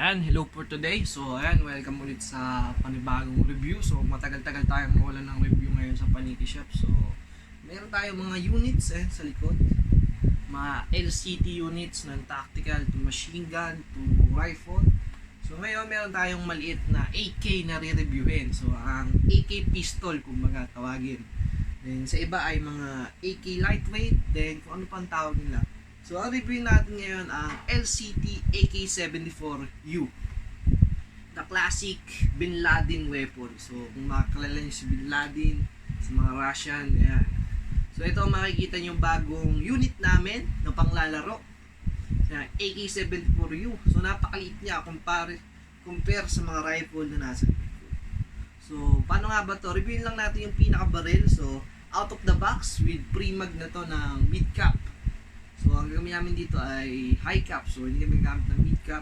And hello for today. So ayan, welcome ulit sa panibagong review. So matagal-tagal tayong mawala ng review ngayon sa Paniki Shop. So meron tayong mga units sa likod. Mga LCT units ng tactical to machine gun to rifle. So ngayon meron tayong maliit na AK na re-reviewin. So ang AK pistol kumbaga tawagin. Then sa iba ay mga AK lightweight. Then kung ano pang tawag nila. So, ang review natin ngayon ang LCT AK-74U. The classic Bin Laden weapon. So, kung makakalala niyo si Bin Laden, sa mga Russian, ayan. So, ito makikita niyo yung bagong unit namin na panglalaro. AK-74U. So, napakaliit niya compare sa mga rifle na nasa likod. So, paano nga ba to? Reviewin lang natin yung pinaka-barrel. So, out of the box with pre-mag na to ng mid-cap. So, ang gagawin namin dito ay high cap. So, hindi kami gamit ng mid cap.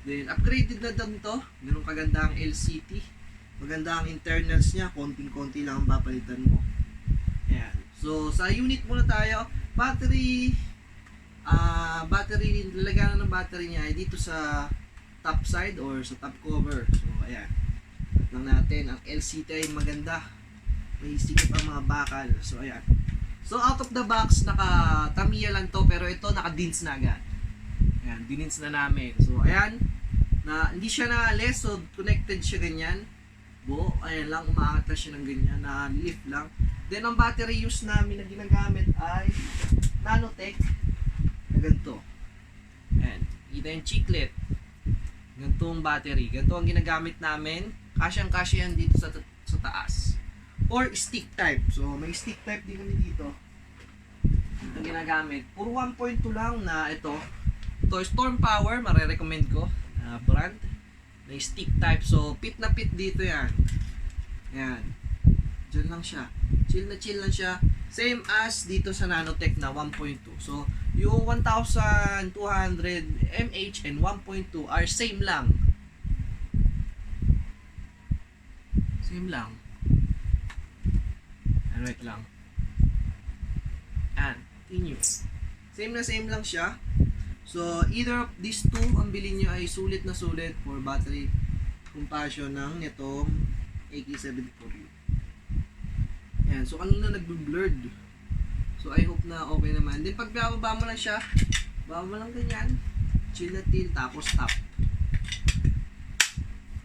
Then, upgraded na doon to. Meron kagandang LCT. Maganda ang internals niya. Konting-konti lang ang papalitan mo. Ayan. So, sa unit muna tayo. Battery, lalagyan ng battery niya ay dito sa top side or sa top cover. So, ayan. At lang natin. Ang LCT ay maganda. May sikip ang mga bakal. So, ayan. So, out of the box, naka-Tamiya lang to, pero ito, naka-dins na agad. Ayan, dinins na namin. So, ayan, hindi siya naalis, so connected siya ganyan. Buo, ayan lang, umaangat na siya ng ganyan, na-lift lang. Then, ang battery use namin na ginagamit ay Nanotech, na ganito. Ayan, kita yung chiclet. Ganitong battery. Ganito ang ginagamit namin. Kasyang-kasya yan dito sa taas. Or stick type. So, may stick type din kami dito. Ito ginagamit. Puro 1.2 lang na ito. Ito, Storm Power. Marerecommend ko. Brand. May stick type. So, pit na pit dito yan. Yan. Diyan lang siya. Chill lang siya. Same as dito sa Nanotech na 1.2. So, yung 1,200 mAh and 1.2 are same lang. Same lang. Wait lang. And, continue. Same lang siya. So, either of these two, ang bilhin nyo ay sulit na sulit for battery comparison ng nitong AK-74U. Yan. So, kanina nag-blurred. So, I hope na okay naman. Then, pag bababa mo lang siya, baba mo lang ganyan. Chill na till, tapos stop.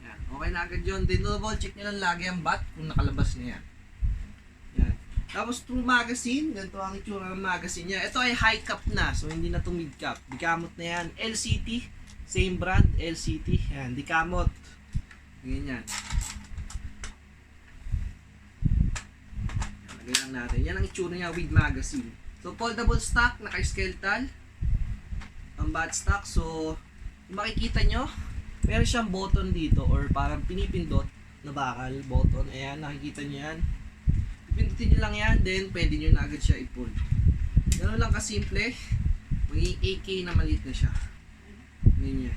Yan. Okay na agad yun. Then, double check nyo lang lagi ang bat kung nakalabas na yan. Yan. Tapos true magazine, ganito ang itsura ng magazine niya. Ito ay high cap na, so hindi na ito mid cap. Dikamot na yan. LCT, same brand, LCT. Yan, dikamot. Ganyan. Lagay lang natin. Yan ang itsura niya with magazine. So foldable stock, naka-skeletal. Ang bad stock. So, kung makikita nyo, meron siyang button dito or parang pinipindot na bakal, button. Ayan, nakikita nyo yan. Pindutin nyo lang yan, then pwede nyo na agad siya i-pull. Ganoon lang kasimple. Magiging AK na maliit na siya. Ganyan.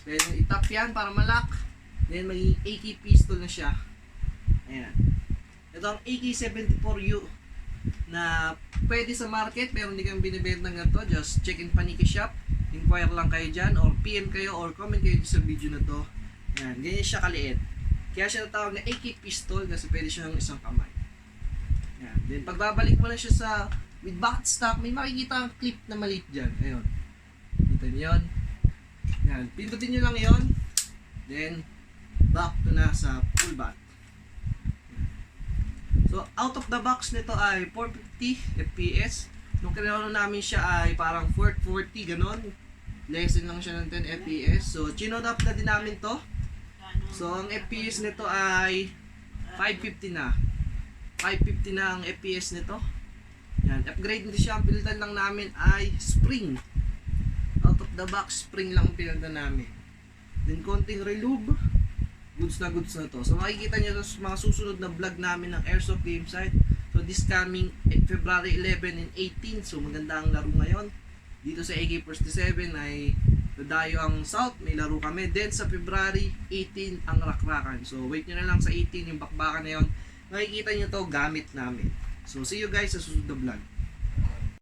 Pwede nyo itap yan para malak. Then magiging AK pistol na siya. Ayan. Ito ang AK-74U na pwede sa market pero hindi kami binibenta ng ganito. Just check in Paniki Shop. Inquire lang kayo dyan or PM kayo or comment kayo sa video na to. Ayan. Ganyan siya kaliit. Kaya siya natawag na AK pistol kasi pwede siya ng isang kamay. Yan. Then, pagbabalik mo lang siya sa with back stock, may makikita ang clip na maliit dyan. Ayun. Kita niyo yun. Yan. Pindutin nyo lang yun. Then, back to na sa full back. So, out of the box nito ay 450 FPS. Nung kinano namin siya ay parang 440, ganon. Lessen lang siya ng 10 FPS. So, chinod up na din namin to. So, ang FPS nito ay 550 na. 550 na ang FPS nito. Yan, upgrade nito siya. Ang pilitan lang namin ay spring. Out of the box, spring lang ang pilitan namin. Then, konting relube. Goods na to. So, makikita nyo sa mga susunod na vlog namin ng Airsoft Game Site. So, this coming February 11 and 18. So, maganda ang laro ngayon. Dito sa AK-47 ay Dadayo ang South. May laro kami. Then, sa February 18 ang Rakrakan. So, wait nyo na lang sa 18 yung bakbakan na yun. Makikita nyo to gamit namin. So, see you guys sa susunod na vlog.